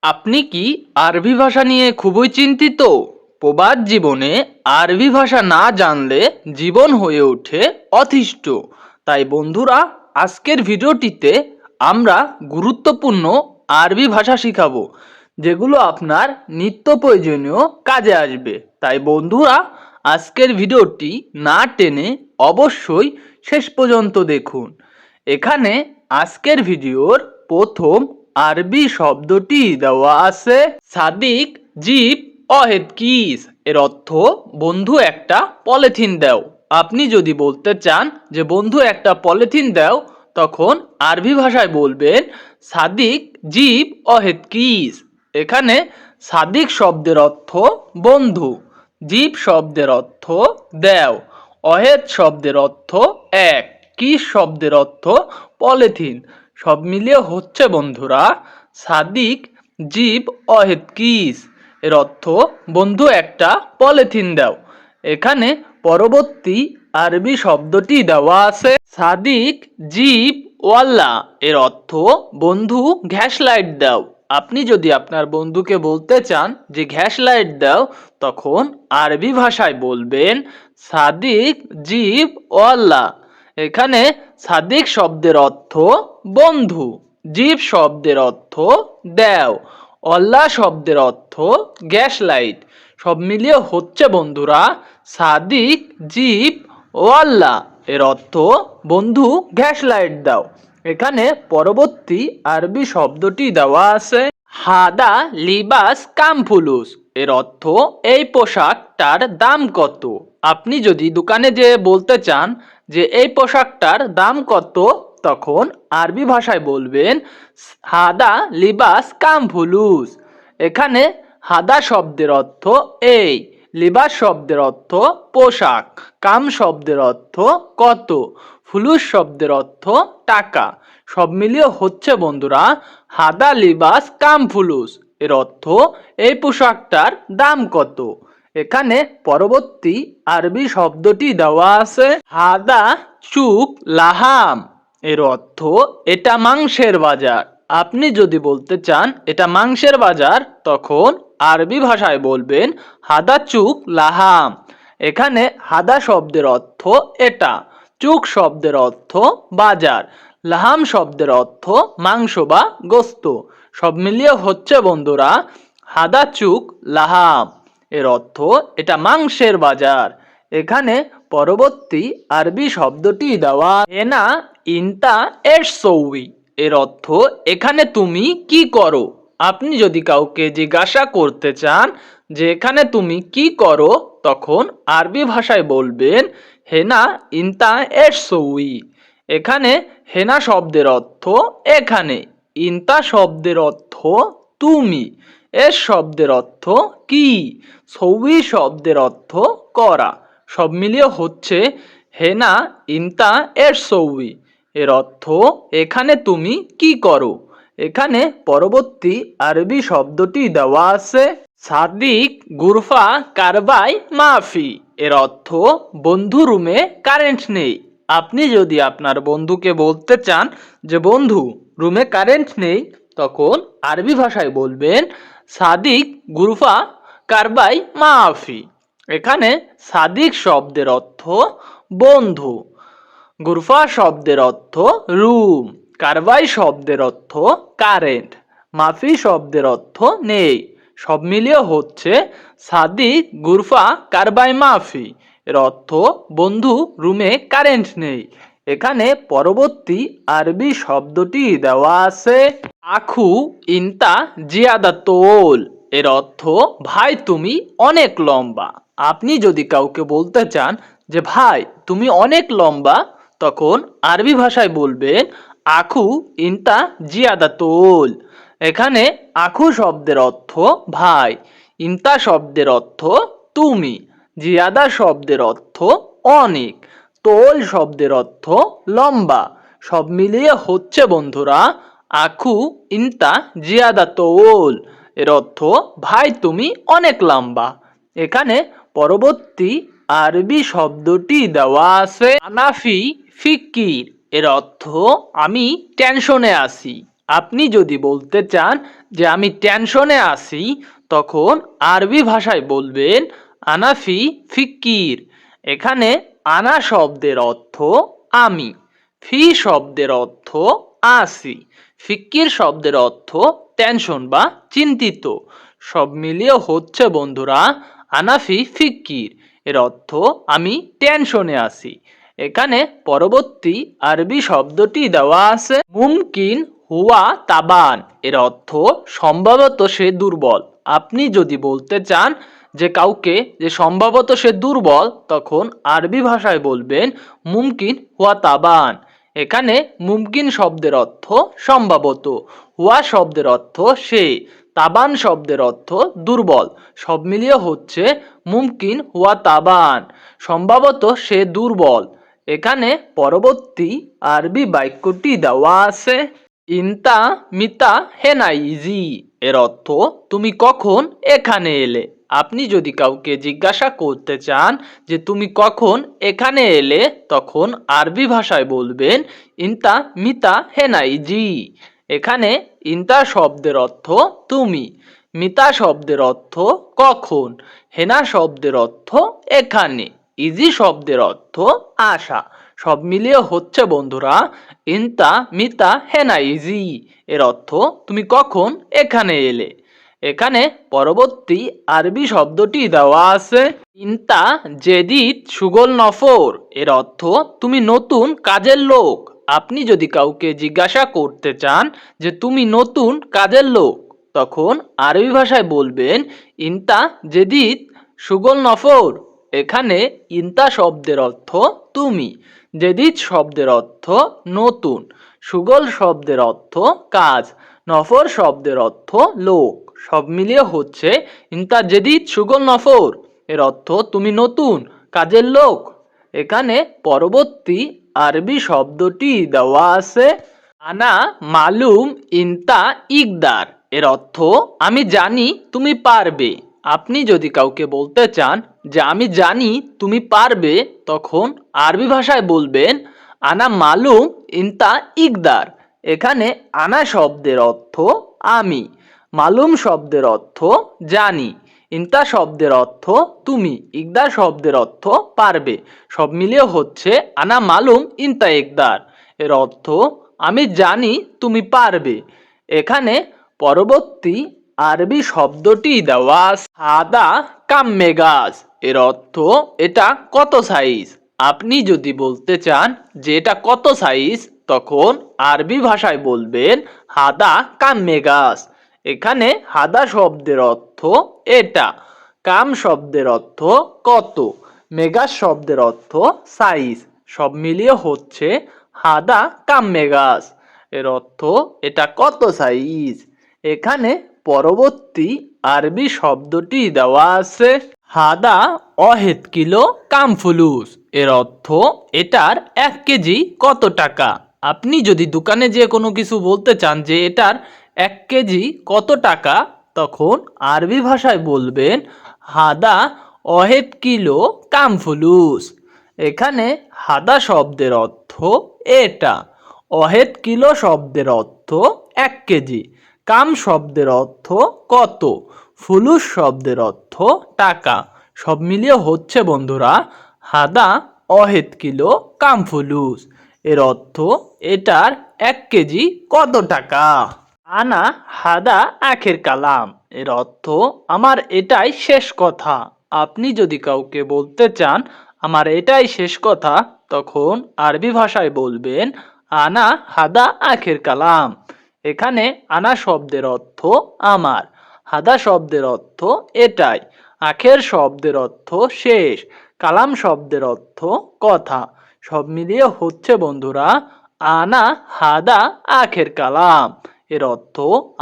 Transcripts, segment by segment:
আপনি কি আরবি ভাষা নিয়ে খুবই চিন্তিত? প্রবাদ জীবনে আরবি ভাষা না জানলে জীবন হয়ে ওঠে অতিষ্ঠ। তাই বন্ধুরা, আজকের ভিডিওটিতে আমরা গুরুত্বপূর্ণ আরবি ভাষা শিখাবো, যেগুলো আপনার নিত্য প্রয়োজনীয় কাজে আসবে। তাই বন্ধুরা, আজকের ভিডিওটি না টেনে অবশ্যই শেষ পর্যন্ত দেখুন। এখানে আজকের ভিডিওর প্রথম আরবি শব্দটি দেওয়া আছে সাদিক জিপ অহেদ কিস। এর অর্থ বন্ধু একটা পলিথিন দাও। আপনি যদি বলতে চান যে বন্ধু একটা পলিথিন দাও, তখন আরবি ভাষায় বলবেন সাদিক জিপ অহেদ কিস। এখানে সাদিক শব্দের অর্থ বন্ধু, জিপ শব্দের অর্থ দেও, অহেদ শব্দের অর্থ এক, কিস শব্দের অর্থ পলিথিন। সব মিলিয়ে হচ্ছে বন্ধুরা সাদিক জিব অহেদ কিস। এর অর্থ বন্ধু একটা পলিথিন দাও। এখানে পরবর্তী আরবি শব্দটি দেওয়া আছে সাদিক জিব ওয়াল্লা। এর অর্থ বন্ধু গ্যাস লাইট দাও। আপনি যদি আপনার বন্ধুকে বলতে চান যে গ্যাস লাইট দাও, তখন আরবি ভাষায় বলবেন সাদিক জিব ওয়াল্লা। এখানে সাদিক শব্দের অর্থ বন্ধু, জিব শব্দের অর্থ দেও, অল্লাহ শব্দের অর্থ গ্যাস লাইট। সব মিলিয়ে হচ্ছে বন্ধুরা সাদিক জিব ও আল্লাহ। এর অর্থ বন্ধু গ্যাস লাইট দাও। এখানে পরবর্তী আরবি শব্দটি দেওয়া আছে হাদা লিবাস কামফুলুস। এর অর্থ এই পোশাকটার দাম কত। আপনি যদি দোকানে যেয়ে বলতে চান যে এই পোশাকটার দাম কত, তখন আরবি ভাষায় বলবেন হাদা লিবাস কামফুলুস। এখানে হাদা শব্দের অর্থ এই, লিবাস শব্দের অর্থ পোশাক, কাম শব্দের অর্থ কত, ফুলুস শব্দের অর্থ টাকা। সব মিলিয়ে হচ্ছে বন্ধুরা হাদা লিবাস কাম ফুলুস। এর অর্থ এই পোশাকটার দাম কত। এখানে পরবর্তী আরবি শব্দটি দেওয়া আছে হাদা চুক লাহাম। এর অর্থ এটা মাংসের বাজার। আপনি যদি বলতে চান এটা মাংসের বাজার, তখন আরবি ভাষায় বলবেন হাদা চুক লাহাম। এখানে হাদা শব্দের অর্থ এটা, চুক শব্দের অর্থ বাজার, লাহাম শব্দের অর্থ মাংস বা গোস্ত। সব মিলিয়ে হচ্ছে বন্ধুরা হাদা চুক লাহাম। এর অর্থ এটা মাংসের বাজার। এখানে পরবর্তী আরবি শব্দটি দেওয়া এনা ইনতা এর সৌই। এর অর্থ এখানে তুমি কি করো। আপনি যদি কাউকে জিজ্ঞাসা করতে চান যে এখানে তুমি কি করো, তখন আরবি ভাষায় বলবেন হেনা ইনতা এর সৌই। এখানে হেনা শব্দের অর্থ এখানে, ইনতা শব্দের অর্থ তুমি, এর শব্দের অর্থ কি, সৌই শব্দের অর্থ করা। সব মিলিয়ে হচ্ছে হেনা ইনতা এর সৌই। এর অর্থ এখানে তুমি কি করো। এখানে পরবর্তী আরবি শব্দটি দেওয়া আছে সাদিক গুরফা কারবাই মাফি। এর অর্থ বন্ধু রুমে কারেন্ট নেই। আপনি যদি আপনার বন্ধুকে বলতে চান যে বন্ধু রুমে কারেন্ট নেই, তখন আরবি ভাষায় বলবেন সাদিক গুরফা কারবাই মাফি। এখানে সাদিক শব্দের অর্থ বন্ধু, গুরফা শব্দের অর্থ রুম, কারবাই শব্দের অর্থ কারেন্ট, মাফি শব্দের অর্থ নেই। সব মিলিয়ে হচ্ছে সাদিক গুরফা কারবাই মাফি। এর অর্থ বন্ধু রুমে কারেন্ট নেই। এখানে পরবর্তী আরবি শব্দটি দেওয়া আছে আখু ইনতা জিয়াদা তোল। এর অর্থ ভাই তুমি অনেক লম্বা। আপনি যদি কাউকে বলতে চান যে ভাই তুমি অনেক লম্বা, তখন আরবি ভাষায় বলবেন আখু ইনতা জিয়াদা তোল। এখানে আখু শব্দের অর্থ ভাই, ইনতা শব্দের অর্থ তুমি, জিয়াদা শব্দের অর্থ অনেক, তোল শব্দের অর্থ লম্বা। সব মিলিয়ে হচ্ছে বন্ধুরা আখু ইনতা জিয়াদা তোল। এর অর্থ ভাই তুমি অনেক লম্বা। এখানে পরবর্তী আরবি শব্দটি দেওয়া আছে আনাফি ফিকির। এর অর্থ আমি টেনশনে আছি। আপনি যদি বলতে চান যে আমি টেনশনে আছি, তখন আরবি ভাষায় বলবেন আনা ফি ফিক্কির। এখানে আনা শব্দের অর্থ আমি, ফি শব্দের অর্থ আছি, ফিক্কির শব্দের অর্থ টেনশন বা চিন্তিত। সব মিলিয়ে হচ্ছে বন্ধুরা আনাফি ফিক্কির, এর অর্থ আমি টেনশনে আছি। এখানে পরবর্তী আরবি শব্দটি দেওয়া আছে মুমকিন হুয়া তাবান, এর অর্থ সম্ভবত সে দুর্বল। আপনি যদি বলতে চান যে কাউকে যে সম্ভবত সে দুর্বল, তখন আরবি ভাষায় বলবেন মুমকিন হুয়া তাবান। এখানে মুমকিন শব্দের অর্থ সম্ভবত, হুয়া শব্দের অর্থ সে, তাবান শব্দের অর্থ দুর্বল। সব মিলিয়ে হচ্ছে মুমকিন হুয়া তাবান, সম্ভবত সে দুর্বল। এখানে পরবর্তী আরবি বাক্যটি দেওয়া আছে ইনতা মিতা হেনাইজি, এর অর্থ তুমি কখন এখানে এলে। আপনি যদি কাউকে জিজ্ঞাসা করতে চান যে তুমি কখন এখানে এলে, তখন আরবি ভাষায় বলবেন ইনতা মিতা হেনাইজি। এখানে ইনতা শব্দের অর্থ তুমি, মিতা শব্দের অর্থ কখন, হেনা শব্দের অর্থ এখানে, ইজি শব্দের অর্থ আসা। সব মিলিয়ে হচ্ছে বন্ধুরা ইনতা মিতা হেনা ইজি, এর অর্থ তুমি কখন এখানে এলে। এখানে পরবর্তী আরবি শব্দটি দেওয়া আছে ইনতা জেদিদ সুগল নফর, এর অর্থ তুমি নতুন কাজের লোক। আপনি যদি কাউকে জিজ্ঞাসা করতে চান যে তুমি নতুন কাজের লোক, তখন আরবি ভাষায় বলবেন ইনতা জেদিদ সুগল নফর। এখানে ইনতা শব্দের অর্থ তুমি, জেদিদ শব্দের অর্থ নতুন, সুগল শব্দের অর্থ কাজ, নফর শব্দের অর্থ লোক। সব মিলিয়ে হচ্ছে ইনতা জেদিদ সুগল নফর, এর অর্থ তুমি নতুন কাজের লোক। এখানে পরবর্তী আরবি শব্দটি দেওয়া আছে আনা মালুম ইনতা ইকদার, এর অর্থ আমি জানি তুমি পারবে। আপনি যদি কাউকে বলতে চান যে আমি জানি তুমি পারবে, তখন আরবি ভাষায় বলবেন আনা মালুম ইনতা ইকদার। এখানে আনা শব্দের অর্থ আমি, মালুম শব্দের অর্থ জানি, ইনতা শব্দের অর্থ তুমি, ইকদার শব্দের অর্থ পারবে। সব মিলিয়ে হচ্ছে আনা মালুম ইনতা ইকদার, এর অর্থ আমি জানি তুমি পারবে। এখানে পরবর্তী আরবি শব্দটি দেওয়া সাদা কাম্মেগাজ, এর অর্থ এটা কত সাইজ। আপনি যদি বলতে চান যে এটা কত সাইজ, তখন আরবি ভাষায় বলবেন হাদা কাম্মেগাজ। এখানে হাদা শব্দের অর্থ এটা, কাম শব্দের অর্থ কত, মেগাজ শব্দের অর্থ সাইজ। সব মিলিয়ে হচ্ছে হাদা কাম্মেগাজ, এর অর্থ এটা কত সাইজ। এখানে পরবর্তী আরবি শব্দটি দেওয়া আছে হাদা অহেদ কিলো কামফুলুস, এর অর্থ এটার 1 কেজি কত টাকা। আপনি যদি দোকানে যেয়ে কোনো কিছু বলতে চান যে এটার 1 কেজি কত টাকা, তখন আরবি ভাষায় বলবেন হাদা অহেদ কিলো কামফুলুস। এখানে হাদা শব্দের অর্থ এটা, অহেদ কিলো শব্দের অর্থ 1 কেজি, কাম শব্দের অর্থ কত, ফুলুস শব্দের অর্থ টাকা। সব মিলিয়ে হচ্ছে বন্ধুরা হাদা অহেদ কিলো কাম ফুলুস, এর অর্থ এটার 1 কেজি কত টাকা। আনা হাদা আখের কালাম, এর অর্থ আমার এটাই শেষ কথা। আপনি যদি কাউকে বলতে চান আমার এটাই শেষ কথা, তখন আরবি ভাষায় বলবেন আনা হাদা আখের কালাম। এখানে আনা শব্দের অর্থ আমার, হাদা শব্দের অর্থ এটাই, আখের শব্দের অর্থ শেষ, কালাম শব্দের অর্থ কথা। সব মিলিয়ে হচ্ছে বন্ধুরা আনা হাদা আখের কালাম, এর অর্থ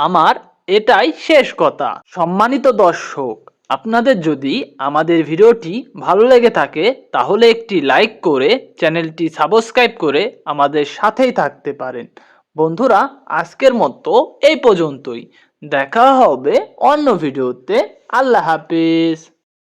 আমার এটাই শেষ কথা। সম্মানিত দর্শক, আপনাদের যদি আমাদের ভিডিওটি ভালো লেগে থাকে, তাহলে একটি লাইক করে চ্যানেলটি সাবস্ক্রাইব করে আমাদের সাথেই থাকতে পারেন। বন্ধুরা, আজকের মতো এই পর্যন্তই। দেখা হবে অন্য ভিডিওতে। আল্লাহ হাফেজ।